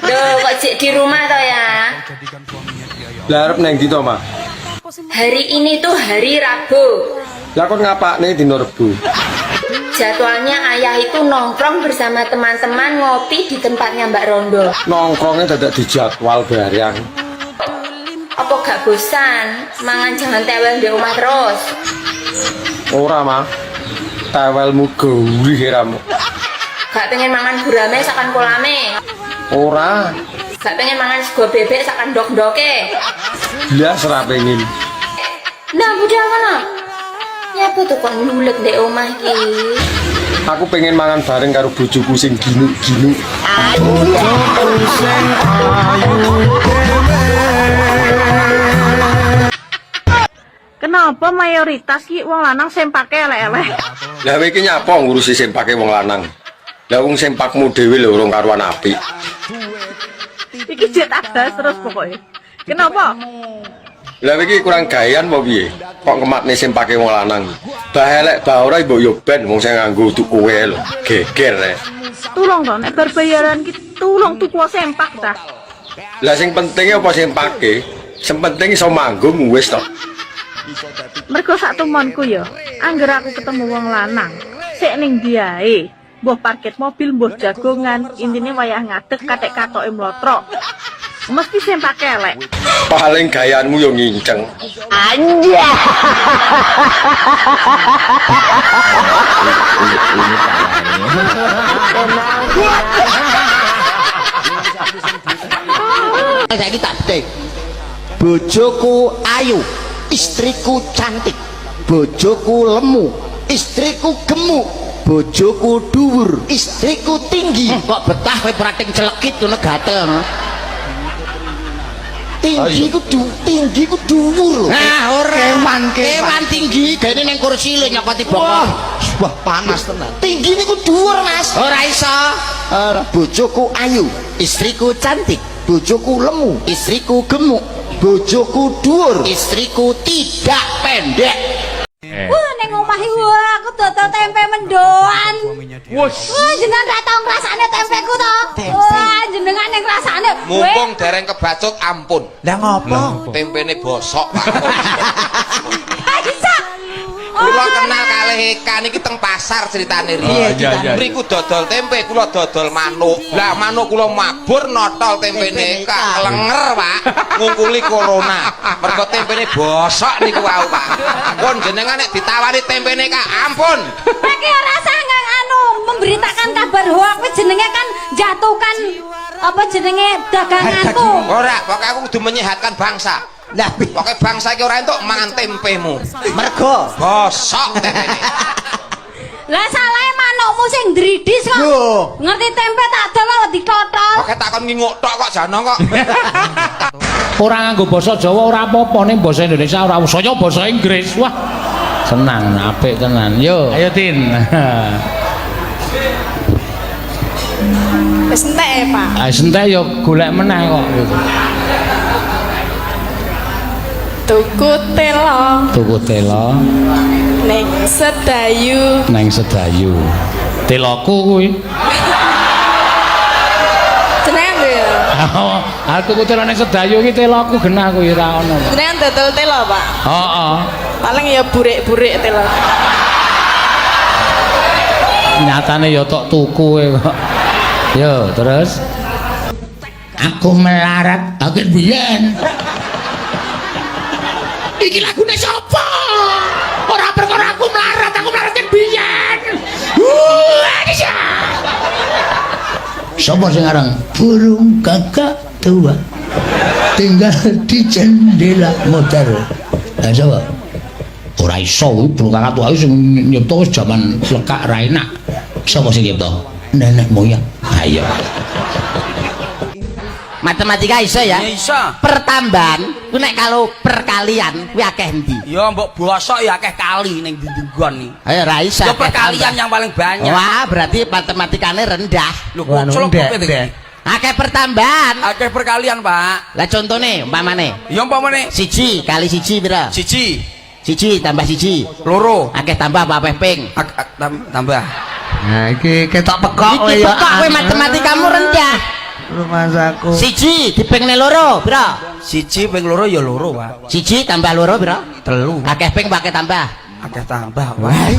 Loh, kok Cik di rumah toh ya? Lah arep nang ndi to, Mak? Hari ini tuh hari Rabu. Lah kon ngapakne dina Rebo? Jadwalnya ayah itu nongkrong bersama teman-teman ngopi di tempatnya Mbak Rondo. Nongkrongnya dadak dijadwal barang. Apa gak bosan? Mangan jangan tewel di rumah terus. Ora, Mak. Tewelmu gurih ramu. Gak pengen mangan gurame sakan kolame. Ora. Gak pengen mangan sego bebek sakan dok-doke. Lah ora pengin. Nah, budal mana? Nyapa tuh kok nyulet di omah iki? Aku pengen mangan bareng karo bojoku sing ginu-ginu. Kenapa mayoritas ki wong lanang sempake elek-elek? Lah kowe iki nyapa ngurusi sempake wong lanang? Lah wong sempakmu dhewe lho urung karuan apik. Iki jet adas terus pokoknya. Kenapa? Lah iki kurang gawean apa piye? Kok kematne sempake wong lanang? Bah elek bah ora mbok yo ben wong sing nganggo tuku kowe lho. Geger rek. Tulung dong, nek berbayaran ki tulung tuku sempak dah. Lah sing penting apa sempake? Sing penting iso manggung wis to. Mergo sak tumonku ya, angger aku ketemu wong lanang, sik ning diae, mbuh parkir mobil, mbuh jagongan, intine wayah ngadeg katek katoke mlotrok. Mesti sempake elek. Paling gayaanmu yo nginceng. Anja. Saiki tak betik. Bojoku ayu, istriku cantik. Bojoku lemu, istriku gemuk. Bojoku dhuwur, istriku tinggi. Kok betah kowe praktek celekit ngono gatel. Tinggi ku dhuwur. Nah, ora kewan tinggi gene ning kursi lho nyokoti bokong. Wah, panas tenan. Tinggi niku dhuwur, Mas. Ora iso. Ora. Bojoku ayu, istriku cantik. Bojoku lemu, istriku gemuk. Bojoku dhuwur, istriku tidak pendek. Wah, ning omah iki aku dodol tempe mendoan. Wah, jenengan ra tau ngrasakne tempeku to? Wah, jenengan ning ngrasakne. Mumpung dereng kebacut ampun. Lah ngopo? Tempene bosok Pak. Bisa. Kula kenal kalih Eka niki teng pasar critane riyen. Mriku dodol tempe, kula dodol manuk. Lah manuk kula mabur notol tempene Eka, lenger, Pak. Ngungkuli corona. Mergo tempene bosok niku wau, Pak. Pun jenengan nek ditawari tempene Eka, ampun. Kowe ki ora sangang memberitakan kabar hoak kuwi jenenge kan jatuhkan apa jenenge daganganku. Ora, pokoke aku kudu menyehatkan bangsa. Lah, pokoke bangsa iki ora entuk mangan tempemu. Mergo Bosok tempene. Lah salahe manukmu sing dridis kok. Ngerti tempe tak delok dicotol. Pokoke takon nginguk tok kok jano kok. Ora nganggo basa Jawa ora apa-apa ning basa Indonesia ora usah basa Inggris. Wah. Senang apik tenan. Yo, ayo Tin. Wis entek ya, Pak. Ah entek yo golek meneh kok gitu. Tuku telo ning Sedayu. Nang Sedayu. Teloku kuwi. Jenengan lho ya. Aku tuku telo nang Sedayu iki teloku genah kuwi ora ono. Jenengan dodol telo, Pak. Heeh. Paling ya burik-burik telo. Nyatane ya tok tuku kok. Yo, terus aku melarat akhir biyen. Iki lagune sapa? Ora perkara aku melarat kan biyen. Sapa sing aran? Burung kakak tua tinggal di jendela motor. Lah sapa? Ora iso burung kakak tua sing nyipta wis jaman lekak ra enak. Sapa sing nyipta? Nenek moyang. Ayo. matematika iso ya? Iso. Pertambahan ku nek kalau perkalian kuwi akeh endi? Ya mbok bosok ya akeh kali ning dindinggon iki. Ayo ra iso. Ya perkalian yang paling banyak. Wah, berarti matematikane rendah. Lho kok iki? Akeh pertambahan. Akeh perkalian, Pak. Lah contone umpamane. Ya umpamane 1 kali 1 pira? 1 1 tambah 1 loro. Akeh tambah apa ping? Tambah. Nah iki ketok pekok Iki pekok kowe matematikamu rendah. rumah saku. Siji dipingne loro, pira? Siji ping loro ya loro, Pak. Siji tambah loro pira? 3. Akeh ping pakai tambah. Akeh tambah, Pak.